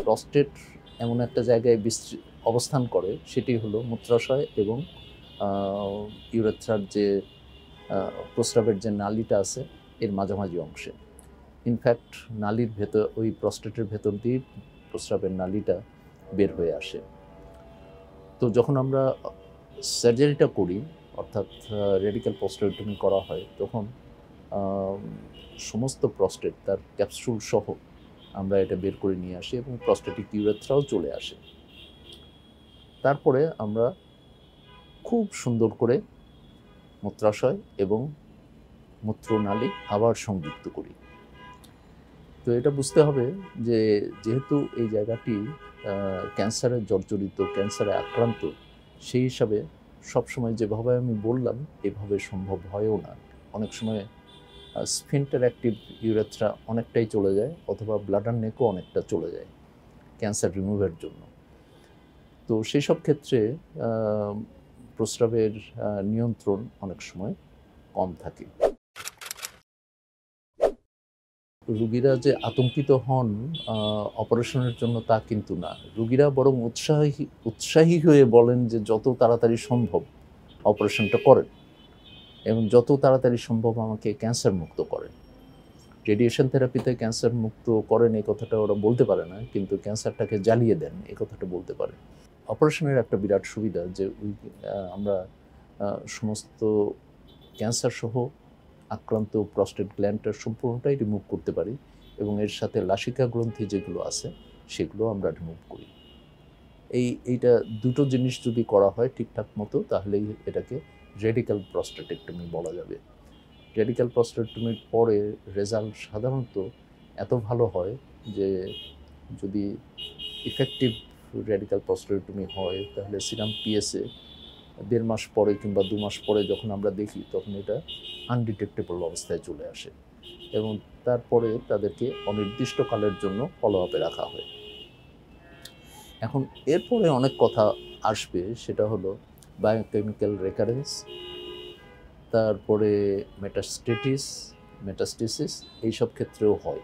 Prostate এমন একটা জায়গায় অবস্থান করে, সেটি হলো মূত্রাশয় এবং ইউরেথ্রার যে প্রস্রাবের যে নালীটা আছে এর মাঝামাঝি অংশে। ইনফ্যাক্ট নালীর ভেতর, ওই প্রস্টেটের ভেতর দিয়ে প্রস্রাবের নালীটা বের হয়ে আসে। তো যখন আমরা সার্জারিটা করি, অর্থাৎ রেডিক্যাল প্রস্টেটেক্টমি করা হয়, তখন সমস্ত প্রস্টেট তার ক্যাপসুল সহ আমরা এটা বের করে নিয়ে আসি এবং প্রস্টেটিক ইউরেথ্রাও চলে আসে। তারপরে আমরা খুব সুন্দর করে মূত্রাশয় এবং মূত্রনালী আবার সংযুক্ত করি। তো এটা বুঝতে হবে যে যেহেতু এই জায়গাটি ক্যান্সারে জর্জরিত, ক্যান্সারে আক্রান্ত, সেই হিসাবে সবসময় যেভাবে আমি বললাম এভাবে সম্ভব হয়ও না। অনেক সময় স্ফিনক্টার অ্যাক্টিভ ইউরেথ্রা অনেকটাই চলে যায়, অথবা ব্লাডার নেকও অনেকটা চলে যায় ক্যান্সার রিমুভের জন্য। তো সেই সব ক্ষেত্রে প্রস্রাবের নিয়ন্ত্রণ অনেক সময় কম থাকে। রুগীরা যে আতঙ্কিত হন অপারেশনের জন্য তা কিন্তু না। রুগীরা বরং উৎসাহী হয়ে বলেন যে যত তাড়াতাড়ি সম্ভব অপারেশনটা করেন এবং যত তাড়াতাড়ি সম্ভব আমাকে ক্যান্সার মুক্ত করেন। রেডিয়েশন থেরাপিতে ক্যান্সার মুক্ত করেন এই কথাটা ওরা বলতে পারে না, কিন্তু ক্যান্সারটাকে জ্বালিয়ে দেন এই কথাটা বলতে পারে। অপারেশনের একটা বিরাট সুবিধা যে আমরা সমস্ত ক্যান্সার সহ আক্রান্ত প্রস্টেট গ্ল্যান্ডটা সম্পূর্ণটাই রিমুভ করতে পারি এবং এর সাথে লাসিকা গ্রন্থি যেগুলো আছে সেগুলো আমরা রিমুভ করি। এইটা দুটো জিনিস যদি করা হয় ঠিকঠাক মতো, তাহলেই এটাকে রেডিক্যাল প্রস্টেটেক্টমি বলা যাবে। রেডিক্যাল প্রস্টেটেক্টমির পরে রেজাল্ট সাধারণত এত ভালো হয় যে যদি ইফেক্টিভ রেডিক্যাল প্রস্টেটেক্টমি হয় তাহলে সিরাম পিএসএ 1.5 মাস পরে কিংবা 2 মাস পরে যখন আমরা দেখি তখন এটা আনডিটেক্টেবল অবস্থায় চলে আসে এবং তারপরে তাদেরকে অনির্দিষ্টকালের জন্য ফলো আপে রাখা হয়। এখন এরপরে অনেক কথা আসবে, সেটা হলো বায়োকেমিক্যাল রেকারেন্স, তারপরে মেটাস্টেসিস এইসব ক্ষেত্রেও হয়।